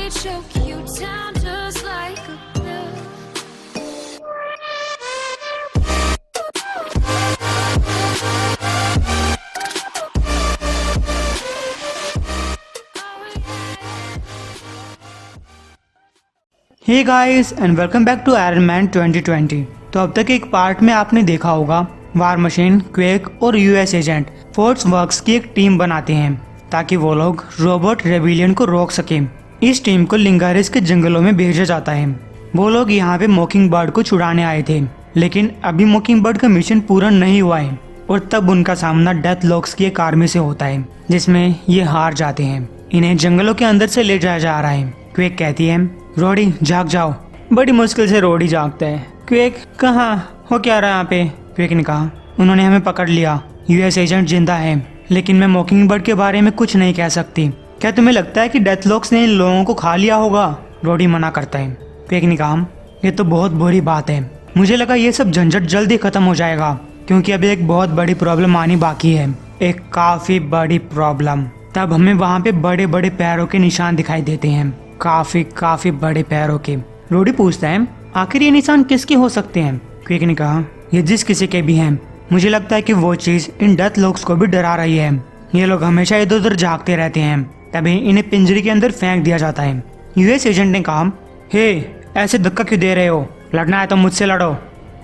choke you down just like a pill. Hey guys and welcome back to Iron Man 2020। तो अब तक एक part में आपने देखा होगा वार मशीन, क्वेक और यूएस एजेंट फोर्स वर्क्स की एक टीम बनाते हैं ताकि वो लोग रोबोट रेबिलियन को रोक सकें। इस टीम को लिंगारिस के जंगलों में भेजा जाता है। वो लोग यहाँ पे मॉकिंग बर्ड को छुड़ाने आए थे, लेकिन अभी मॉकिंग बर्ड का मिशन पूरा नहीं हुआ है और तब उनका सामना डेथ लॉक्स की एक आर्मी से होता है जिसमें ये हार जाते हैं। इन्हें जंगलों के अंदर से ले जाया जा रहा है। क्वेक कहती है, रोडी जाग जाओ। बड़ी मुश्किल से रोडी जागता है। क्वेक, कहाँ हो क्या रहा है यहाँ पे? क्वेक ने कहा, उन्होंने हमें पकड़ लिया। यूएस एजेंट जिंदा है, लेकिन मैं मॉकिंग बर्ड के बारे में कुछ नहीं कह सकती। क्या तुम्हें लगता है कि डेथलॉक्स ने इन लोगों को खा लिया होगा? रोडी मना करता है। क्वेक ने कहा, ये तो बहुत बुरी बात है। मुझे लगा ये सब झंझट जल्दी खत्म हो जाएगा क्योंकि अभी एक बहुत बड़ी प्रॉब्लम आनी बाकी है, एक काफी बड़ी प्रॉब्लम। तब हमें वहाँ पे बड़े बड़े पैरों के निशान दिखाई देते हैं, काफी बड़े पैरों के। रोडी पूछता है, आखिर ये निशान किसके हो सकते हैं? क्वेक ने कहा, ये जिस किसी के भी हैं। मुझे लगता है कि वो चीज इन डेथ लॉक्स को भी डरा रही है। ये लोग हमेशा इधर उधर झांकते रहते हैं, तभी इन्हें पिंजरे के अंदर फेंक दिया जाता है। यूएस एजेंट ने कहा, हे ऐसे धक्का क्यों दे रहे हो? लड़ना है तो मुझसे लड़ो।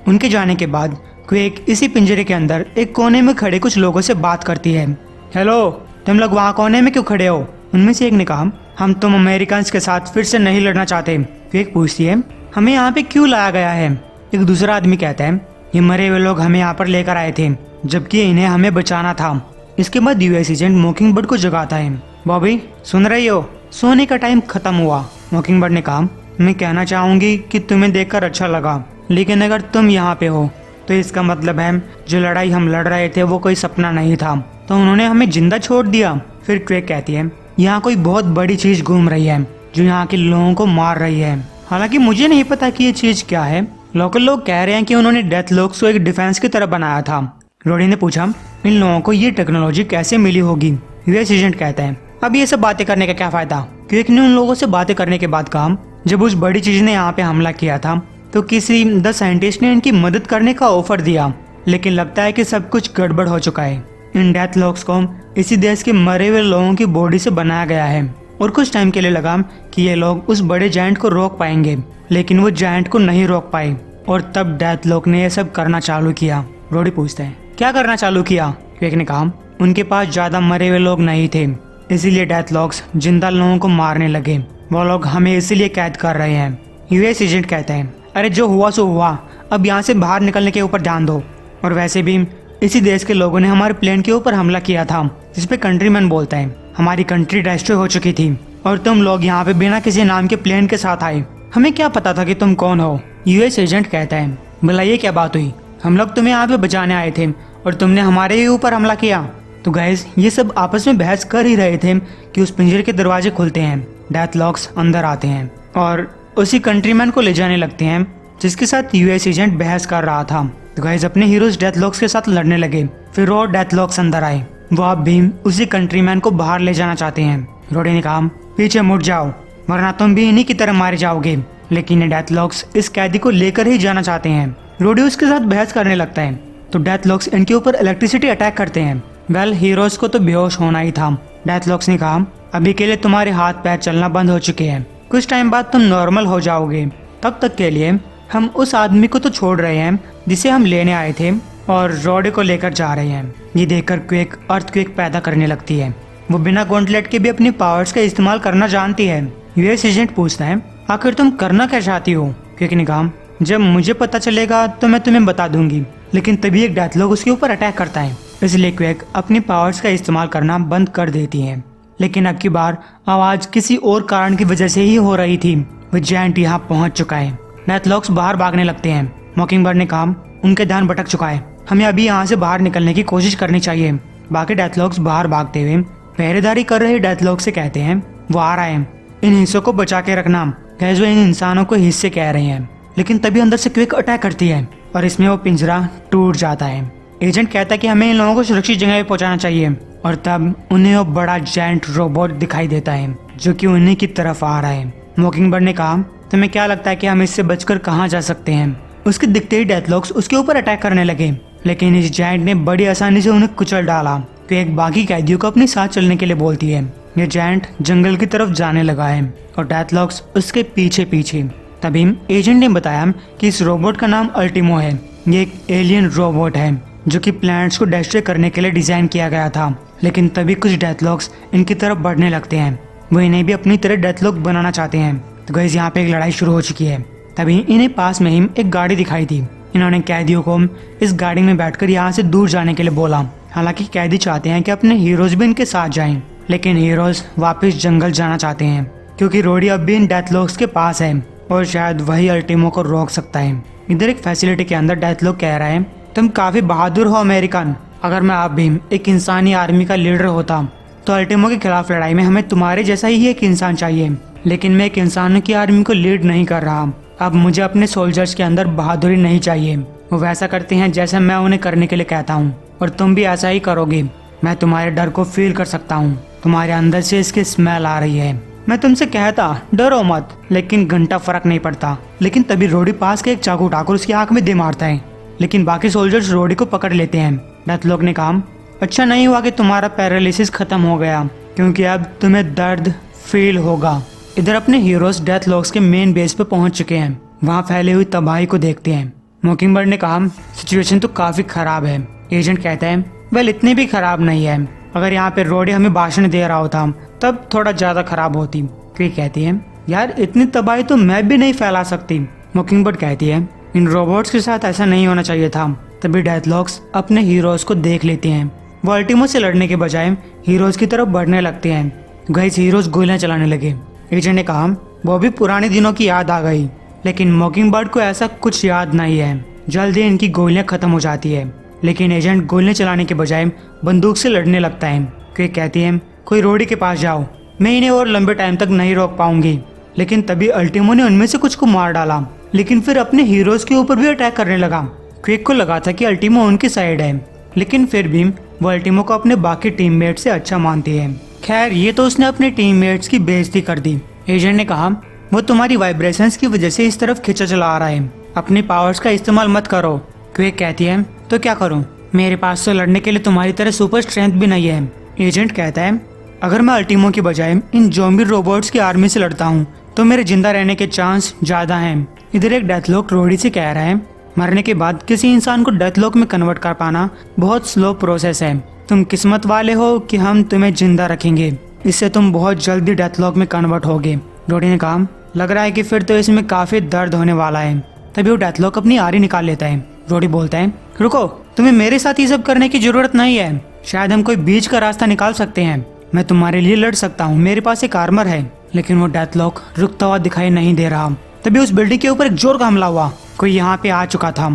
उनके जाने के बाद क्वेक इसी पिंजरे के अंदर एक कोने में खड़े कुछ लोगों से बात करती है। हेलो, तुम लोग वहाँ कोने में क्यों खड़े हो? उनमें से एक ने कहा, हम तुम अमेरिकन के साथ फिर से नहीं लड़ना चाहते। क्वेक पूछती है, हमें यहाँ पे क्यों लाया गया है? एक दूसरा आदमी कहता है, ये मरे हुए लोग हमें यहाँ पर लेकर आए थे, जबकि इन्हें हमें बचाना था। इसके बाद यूएस एजेंट मॉकिंग बर्ड को जगाता है। बॉबी, सुन रही हो? सोने का टाइम खत्म हुआ। मॉकिंग बर्ड ने कहा, मैं कहना चाहूंगी कि तुम्हें देखकर अच्छा लगा, लेकिन अगर तुम यहाँ पे हो तो इसका मतलब है जो लड़ाई हम लड़ रहे थे वो कोई सपना नहीं था, तो उन्होंने हमें जिंदा छोड़ दिया। फिर क्वेक कहती है, यहाँ कोई बहुत बड़ी चीज घूम रही है जो यहाँ के लोगों को मार रही है। हालांकि मुझे नहीं पता कि ये चीज क्या है। लोकल लोग कह रहे हैं कि उन्होंने डेथ लॉक्स को एक डिफेंस की तरह बनाया था। रोडी ने पूछा, इन लोगों को ये टेक्नोलॉजी कैसे मिली होगी? यूएस एजेंट कहता है, अब ये सब बातें करने का क्या फायदा? क्वेक ने उन लोगों से बातें करने के बाद कहा, जब उस बड़ी चीज ने यहाँ पे हमला किया था तो किसी द साइंटिस्ट ने इनकी मदद करने का ऑफर दिया, लेकिन लगता है कि सब कुछ गड़बड़ हो चुका है। इन डेथ लॉक्स को इसी देश के मरे हुए लोगों की बॉडी से बनाया गया है और कुछ टाइम के लिए लगा कि ये लोग उस बड़े जायंट को रोक पाएंगे, लेकिन वो जायंट को नहीं रोक पाए और तब डेथ लॉक ने ये सब करना चालू किया। रोडी पूछता है, क्या करना चालू किया? क्वेक ने कहा, उनके पास ज्यादा मरे हुए लोग नहीं थे, इसीलिए डेथ लॉक्स जिंदा लोगों को मारने लगे। वो लोग हमें इसीलिए कैद कर रहे हैं। यूएस एजेंट कहता है, अरे जो हुआ सो हुआ, अब यहाँ से बाहर निकलने के ऊपर ध्यान दो। और वैसे भी इसी देश के लोगों ने हमारे प्लेन के ऊपर हमला किया था, जिसपे कंट्रीमैन बोलता है, हमारी कंट्री डिस्ट्रॉय हो चुकी थी और तुम लोग यहाँ पे बिना किसी नाम के प्लेन के साथ आए। हमें क्या पता था कि तुम कौन हो? यूएस एजेंट कहता है, भला ये क्या बात हुई? हम लोग तुम्हें यहाँ पे बचाने आए थे और तुमने हमारे ही ऊपर हमला किया। तो गाइस, ये सब आपस में बहस कर ही रहे थे कि उस पिंजरे के दरवाजे खुलते हैं, डेथ लॉक्स अंदर आते हैं और उसी कंट्रीमैन को ले जाने लगते हैं जिसके साथ यूएस एजेंट बहस कर रहा था। तो गाइस, अपने हीरोज डेथ लॉक्स के साथ लड़ने लगे। फिर और डेथ लॉक्स अंदर आए। वो अब भी उसी कंट्रीमैन को बाहर ले जाना चाहते हैं। रोडी ने कहा, पीछे मुड़ जाओ वरना तुम भी इन्हीं की तरह मारे जाओगे। लेकिन ये डेथ लॉक्स इस कैदी को लेकर ही जाना चाहते हैं। रोडी उसके साथ बहस करने लगता है तो डेथ लॉक्स इनके ऊपर इलेक्ट्रिसिटी अटैक करते हैं। वेल, हीरोज को तो बेहोश होना ही था। डेथ लॉक्स ने कहा, अभी के लिए तुम्हारे हाथ पैर चलना बंद हो चुके हैं, कुछ टाइम बाद तुम नॉर्मल हो जाओगे। तब तक के लिए हम उस आदमी को तो छोड़ रहे हैं जिसे हम लेने आए थे और रोडी को लेकर जा रहे हैं। ये देखकर क्वेक अर्थक्वेक पैदा करने लगती है। वो बिना गॉन्टलेट के भी अपनी पावर्स का इस्तेमाल करना जानती है। यूएस एजेंट पूछता है, आखिर तुम करना क्या चाहती हो? क्वेक ने कहा, जब मुझे पता चलेगा तो मैं तुम्हें बता दूंगी। लेकिन तभी एक डेथ लॉक उसके ऊपर अटैक करता है, इसलिए क्वेक अपनी पावर्स का इस्तेमाल करना बंद कर देती है। लेकिन अब की बार आवाज किसी और कारण की वजह से ही हो रही थी। वो जायंट यहाँ पहुंच चुका है। डेथ लॉक्स बाहर भागने लगते हैं। मॉकिंग बर्ड ने कहा, उनके ध्यान भटक चुका है, हमें अभी यहाँ से बाहर निकलने की कोशिश करनी चाहिए। बाकी डेथ लॉक्स बाहर भागते हुए पहरेदारी कर रहे डेथ लॉक से कहते हैं, वो आ रहा है, इन हिस्सों को बचा के रखना। गैस, वो इन इंसानों को हिस्से कह रहे हैं। लेकिन तभी अंदर से क्विक अटैक करती है और इसमें वो पिंजरा टूट जाता है। एजेंट कहता है कि हमें इन लोगों को सुरक्षित जगह पे पहुंचाना चाहिए और तब उन्हें वो बड़ा जायंट रोबोट दिखाई देता है जो कि उन्हीं की तरफ आ रहा है। मॉकिंगबर्ड ने कहा, तुम्हें क्या लगता है कि हम इससे बचकर कहाँ जा सकते हैं? उसके दिखते ही डेथलॉक्स उसके ऊपर अटैक करने लगे, लेकिन इस जायंट ने बड़ी आसानी से उन्हें कुचल डाला। क्वेक बाकी कैदियों को अपने साथ चलने के लिए बोलती है। ये जायंट जंगल की तरफ जाने लगा है और डेथलॉक्स उसके पीछे पीछे। तभी एजेंट ने बताया कि इस रोबोट का नाम अल्टीमो है। ये एक एलियन रोबोट है जो कि प्लैनेट्स को डिस्ट्रॉय करने के लिए डिजाइन किया गया था। लेकिन तभी कुछ डेथलॉक्स इनकी तरफ बढ़ने लगते हैं। वो इन्हें भी अपनी तरह डेथलॉक बनाना चाहते हैं। तो गाइस यहाँ पे एक लड़ाई शुरू हो चुकी है। तभी इन्हें पास में ही एक गाड़ी दिखाई दी। इन्होंने कैदियों को इस गाड़ी में बैठकर यहाँ से दूर जाने के लिए बोला। हालांकि कैदी चाहते हैं कि अपने हीरोज भी इनके साथ जाएं, लेकिन हीरोज वापस जंगल जाना चाहते हैं क्योंकि रोडी अब भी इन डेथलॉक्स के पास है और शायद वही अल्टीमो को रोक सकता है। इधर एक फैसिलिटी के अंदर डेथलॉक कह रहा है, तुम काफी बहादुर हो अमेरिकन। अगर मैं आप भी एक इंसानी आर्मी का लीडर होता तो अल्टीमो के खिलाफ लड़ाई में हमें तुम्हारे जैसा ही एक इंसान चाहिए। लेकिन मैं एक इंसानों की आर्मी को लीड नहीं कर रहा। अब मुझे अपने सोल्जर्स के अंदर बहादुरी नहीं चाहिए। वो वैसा करते हैं जैसा मैं उन्हें करने के लिए कहता हूँ और तुम भी ऐसा ही करोगे। मैं तुम्हारे डर को फील कर सकता हूँ। तुम्हारे अंदर से इसकी स्मेल आ रही है। मैं तुमसे कहता डरो मत, लेकिन घंटा फर्क नहीं पड़ता। लेकिन तभी रोडी पास के एक चाकू उठाकर उसकी आंख में दे मारता है। लेकिन बाकी सोल्जर्स रोडी को पकड़ लेते हैं। डेथलॉक ने कहा, अच्छा नहीं हुआ कि तुम्हारा पैरालिसिस खत्म हो गया, क्योंकि अब तुम्हें दर्द फील होगा। इधर अपने हीरोज डेथलॉक्स के मेन बेस पे पहुंच चुके हैं। वहां फैली हुई तबाही को देखते हैं। मॉकिंगबर्ड ने कहा, सिचुएशन तो काफी खराब है। एजेंट कहता है, वेल इतनी भी खराब नहीं है। अगर यहाँ पे रोडी हमें भाषण दे रहा होता तब थोड़ा ज्यादा खराब होती। क्वेक कहती है, यार इतनी तबाही तो मैं भी नहीं फैला सकती। मॉकिंगबर्ड कहती है, इन रोबोट्स के साथ ऐसा नहीं होना चाहिए था। तभी डेथलॉक्स अपने हीरोज को देख लेते हैं। वो अल्टीमो से लड़ने के बजाय हीरोज की तरफ बढ़ने लगते हैं। गाइस हीरोज गोलियां चलाने लगे। एजेंट ने कहा, वो भी पुराने दिनों की याद आ गई। लेकिन मॉकिंगबर्ड को ऐसा कुछ याद नहीं है। जल्द ही इनकी गोलियां खत्म हो जाती है। लेकिन एजेंट गोलियां चलाने के बजाय बंदूक से लड़ने लगता है। क्वेक कहती है, कोई रोडी के पास जाओ, मैं इन्हें और लंबे टाइम तक नहीं रोक पाऊंगी। लेकिन तभी अल्टीमो ने उनमें से कुछ को मार डाला, लेकिन फिर अपने हीरोज के ऊपर भी अटैक करने लगा। क्वेक को लगा था कि अल्टीमो उनकी साइड है, लेकिन फिर भी वो अल्टीमो को अपने बाकी टीममेट से अच्छा मानती है। खैर ये तो उसने अपने टीममेट्स की बेइज्जती कर दी। एजेंट ने कहा, वो तुम्हारी वाइब्रेशंस की वजह से इस तरफ खींचा चला आ रहा है। अपनी पावर्स का इस्तेमाल मत करो। क्वेक कहती है, तो क्या करूं? मेरे पास तो लड़ने के लिए तुम्हारी तरह सुपर स्ट्रेंथ भी नहीं है। एजेंट कहता है, अगर मैं अल्टीमो की बजाय इन ज़ॉम्बी रोबोट्स की आर्मी से लड़ता हूँ तो मेरे जिंदा रहने के चांस ज्यादा हैं। इधर एक डेथलॉक रोडी से कह रहा है, मरने के बाद किसी इंसान को डेथलॉक में कन्वर्ट कर पाना बहुत स्लो प्रोसेस है। तुम किस्मत वाले हो कि हम तुम्हें जिंदा रखेंगे, इससे तुम बहुत जल्दी डेथलॉक में कन्वर्ट होगे। रोडी ने कहा, लग रहा है कि फिर तो इसमें काफी दर्द होने वाला है। तभी वो डेथलॉक अपनी आरी निकाल लेता है। रोडी बोलता है, रुको, तुम्हें मेरे साथ ये सब करने की जरूरत नहीं है। शायद हम कोई बीच का रास्ता निकाल सकते हैं। मैं तुम्हारे लिए लड़ सकता हूँ, मेरे पास एक आर्मर है। लेकिन वो डेथलॉक रुकता हुआ दिखाई नहीं दे रहा। तभी उस बिल्डिंग के ऊपर एक जोर का हमला हुआ। कोई यहाँ पे आ चुका था,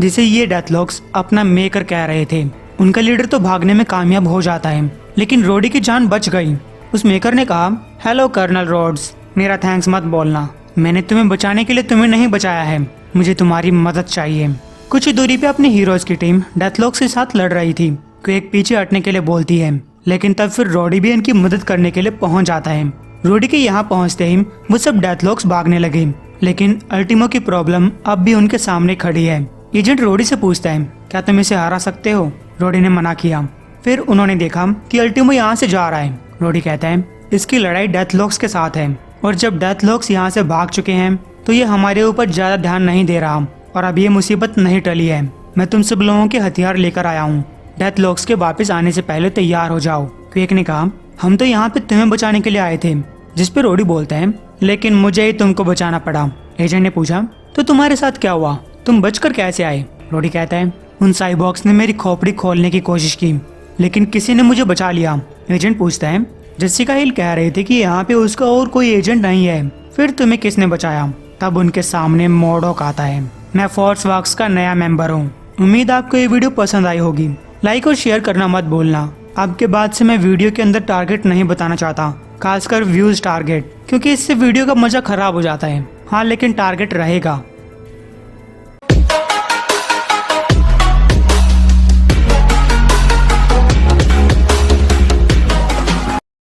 जिसे ये डेथलॉक्स अपना मेकर कह रहे थे। उनका लीडर तो भागने में कामयाब हो जाता है, लेकिन रोडी की जान बच गई। उस मेकर ने कहा, हेलो कर्नल रोड्स, मेरा थैंक्स मत बोलना। मैंने तुम्हें बचाने के लिए तुम्हें नहीं बचाया है, मुझे तुम्हारी मदद चाहिए। कुछ ही दूरी पे अपने हीरोज की टीम डेथलॉक्स के साथ लड़ रही थी। क्वेक पीछे हटने के लिए बोलती है, लेकिन तब फिर रोडी भी इनकी मदद करने के लिए पहुंच जाता है। रोडी के यहाँ पहुंचते ही वो सब डेथलॉक्स भागने लगे, लेकिन अल्टीमो की प्रॉब्लम अब भी उनके सामने खड़ी है। एजेंट रोडी से पूछता है, क्या तुम इसे हरा सकते हो? रोडी ने मना किया। फिर उन्होंने देखा कि अल्टीमो यहाँ से जा रहा है। रोडी कहता है, इसकी लड़ाई डेथलॉक्स के साथ है, और जब डेथलॉक्स यहाँ से भाग चुके हैं तो ये हमारे ऊपर ज्यादा ध्यान नहीं दे रहा, और अब ये मुसीबत नहीं टली है। मैं तुम सब लोगों के हथियार लेकर आया हूँ। डेथलॉक्स के वापस आने से पहले तैयार हो जाओ। क्वेक ने कहा, हम तो यहाँ पे तुम्हें बचाने के लिए आए थे। जिस पे रोडी बोलता है, लेकिन मुझे ही तुमको बचाना पड़ा। एजेंट ने पूछा, तो तुम्हारे साथ क्या हुआ? तुम बचकर कैसे आए? रोडी कहता है, उन साइबॉक्स ने मेरी खोपड़ी खोलने की कोशिश की, लेकिन किसी ने मुझे बचा लिया। एजेंट पूछता है, जेसिका हिल कह रहे थे कि यहाँ पे उसका और कोई एजेंट नहीं है, फिर तुम्हें किसने बचाया? तब उनके सामने मोडोक आता है। मैं फोर्स वर्क्स का नया मेंबर हूँ। उम्मीद आपको ये वीडियो पसंद आई होगी। लाइक और शेयर करना मत भूलना। अब के बाद से मैं वीडियो के अंदर टारगेट नहीं बताना चाहता, खासकर व्यूज टारगेट, क्योंकि इससे वीडियो का मजा खराब हो जाता है। हाँ, लेकिन टारगेट रहेगा।